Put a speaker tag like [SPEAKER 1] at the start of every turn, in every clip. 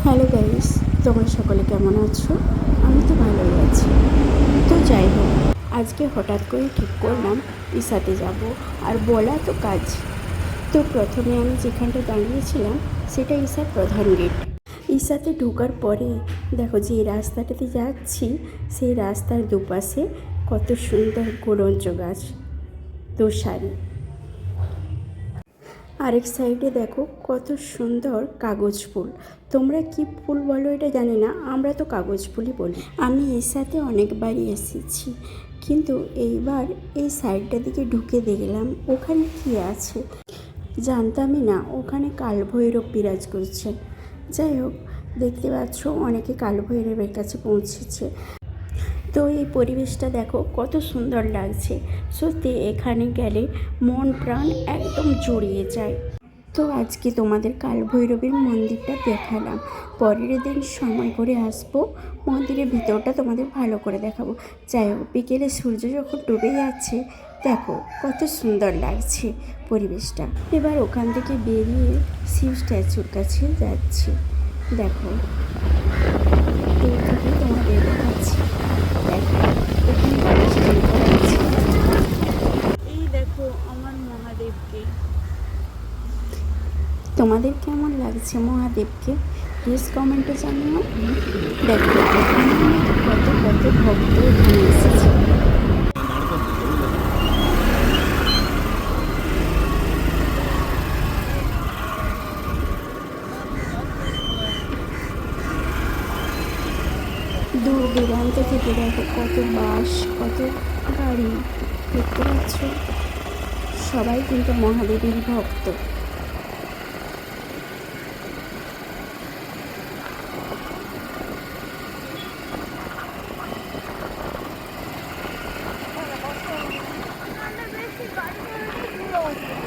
[SPEAKER 1] Hello guys, তোমরা সকলে কেমন আছো? আমি তো ভালোই আছি। তো যাই হোক, আজকে হঠাৎ করে ঠিক করলাম ইসাতে যাব, আর বলা তো কাজ। তো প্রথমে আমি যেখানটা দাঁড়িয়েছিলাম সেটা ইসার প্রধান গেট। ইসাতে ঢোকার পরে দেখো যে রাস্তাটাতে যাচ্ছি, সেই রাস্তার দুপাশে কত সুন্দর গোলঞ্চ গাছ, দোসারি। আরেক সাইডে দেখো কত সুন্দর কাগজ ফুল। তোমরা কি ফুল বলো এটা জানি না, আমরা তো কাগজ ফুলই বলি। আমি এর সাথে অনেকবারই এসেছি, কিন্তু এইবার এই সাইডটা দিকে ঢুকে দেখলাম ওখানে কি আছে জানতামই না। ওখানে কালভৈরব বিরাজ করছেন। যাই হোক, দেখতে পাচ্ছ অনেকে কালভৈরবের কাছে পৌঁছেছে। তো এই পরিবেশটা দেখো কত সুন্দর লাগছে। সত্যি এখানে গেলে মন প্রাণ একদম জুড়িয়ে যায়। তো আজকে তোমাদের কালভৈরবের মন্দিরটা দেখালাম, পরের দিন সময় করে আসবো, মন্দিরের ভিতরটা তোমাদের ভালো করে দেখাবো। যাই হোক, বিকেলে সূর্য যখন ডুবে যাচ্ছে দেখো কত সুন্দর লাগছে পরিবেশটা। এবার ওখান থেকে বেরিয়ে শিব স্ট্যাচুর কাছে যাচ্ছি। দেখো দূর থেকে তোমাদের দেখাচ্ছি। দেখো এখানে গণেশ টেম্পল আছে। এই দেখো আমার মহাদেবকে। তোমাদের কেমন লাগছে মহাদেবকে প্লিজ কমেন্টে জানিও। দেখো এখানে কত কত ভক্ত এখানে এসেছে। দূর দূরান্ত থেকে দেখো কত বাস, কত গাড়ি, দেখতে পাচ্ছ সবাই কিন্তু মহাদেবের ভক্ত।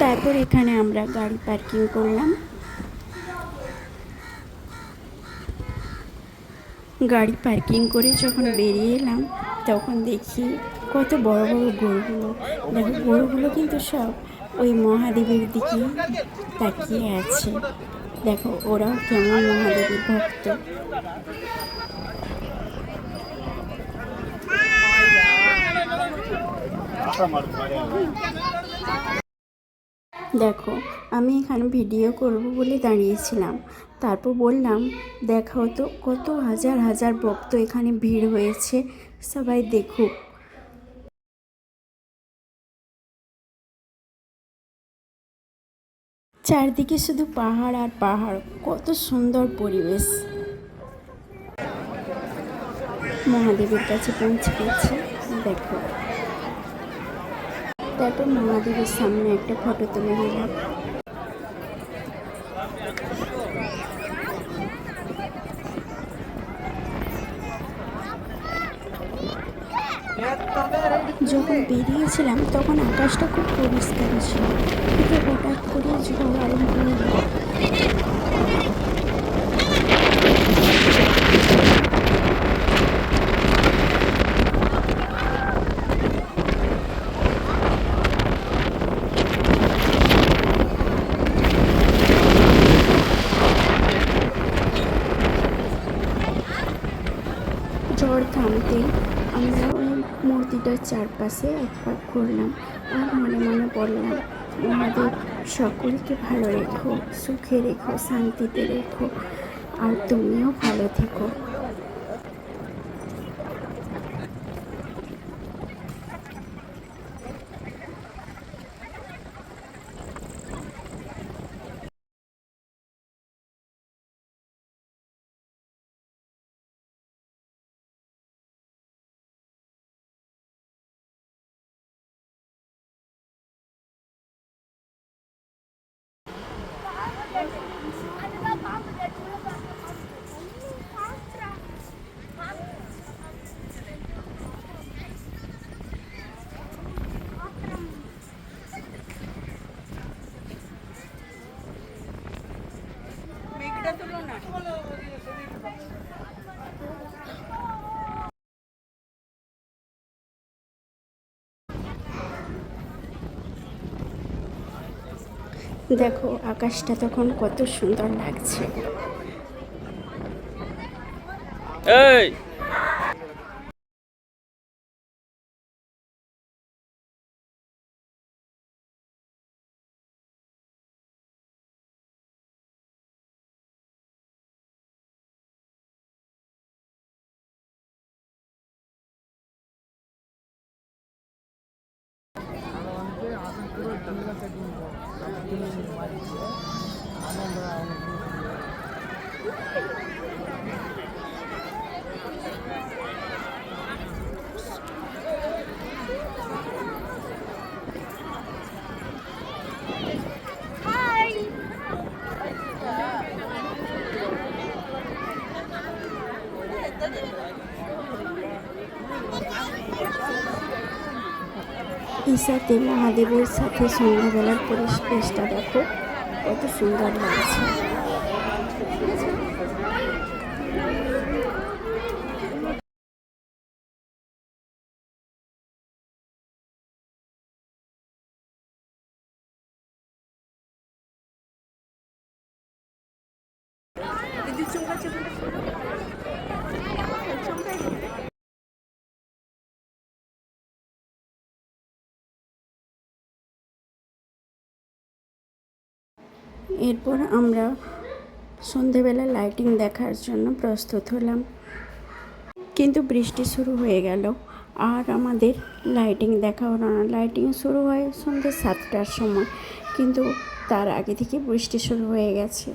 [SPEAKER 1] তারপর এখানে আমরা গাড়ি পার্কিং করলাম। গাড়ি পার্কিং করে যখন বেরিয়ে এলাম তখন দেখি কত বড় বড় গরুগুলো। দেখো গরুগুলো কিন্তু সব ওই মহাদেবের দিকে তাকিয়ে আছে। দেখো ওরাও কেমন মহাদেবের ভক্ত। দেখো আমি এখানে ভিডিও করব বলে দাঁড়িয়েছিলাম, তারপর বললাম দেখাও তো কত হাজার হাজার ভক্ত এখানে ভিড় হয়েছে, সবাই দেখুক। চারদিকে শুধু পাহাড় আর পাহাড়, কত সুন্দর পরিবেশ। মহাদেবের কাছে পৌঁছে গেছে দেখো। তারপর মহাদেবের সামনে একটা ফটো তুলে নিলাম। যখন বেরিয়েছিলাম তখন আকাশটা খুব পরিষ্কার ছিল, কিন্তু হঠাৎ করে ঝড় আরম্ভ হলো। ঝড় থামতে আমরা ওই মূর্তিটার চারপাশে এক পাক ঘুরলাম, আর মনে মনে বললাম আমাদের সকলকে ভালো রেখো, সুখে রেখো, শান্তিতে রেখো, আর তুমিও ভালো থেকো। দেখো আকাশটা তখন কত সুন্দর লাগছে।
[SPEAKER 2] এই
[SPEAKER 1] ঈশাতে মহাদেবের সাথে সন্ধ্যাবেলার পরিবেশটা দেখো কত সুন্দর লাগছে। এরপর আমরা সন্ধেবেলা লাইটিং দেখার জন্য প্রস্তুত হলাম, কিন্তু বৃষ্টি শুরু হয়ে গেল আর আমাদের লাইটিং দেখা হলো না। লাইটিং শুরু হয় সন্ধ্যে 7টার সময়, কিন্তু তার আগে থেকে বৃষ্টি শুরু হয়ে গেছে।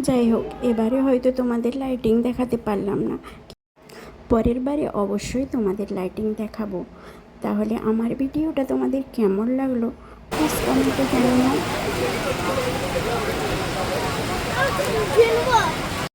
[SPEAKER 1] যাই হোক, এবারে হয়তো তোমাদের লাইটিং দেখাতে পারলাম না, পরের বারে অবশ্যই তোমাদের লাইটিং দেখাবো। তাহলে আমার ভিডিওটা তোমাদের কেমন লাগলো প্লিজ কমেন্টে জানিও।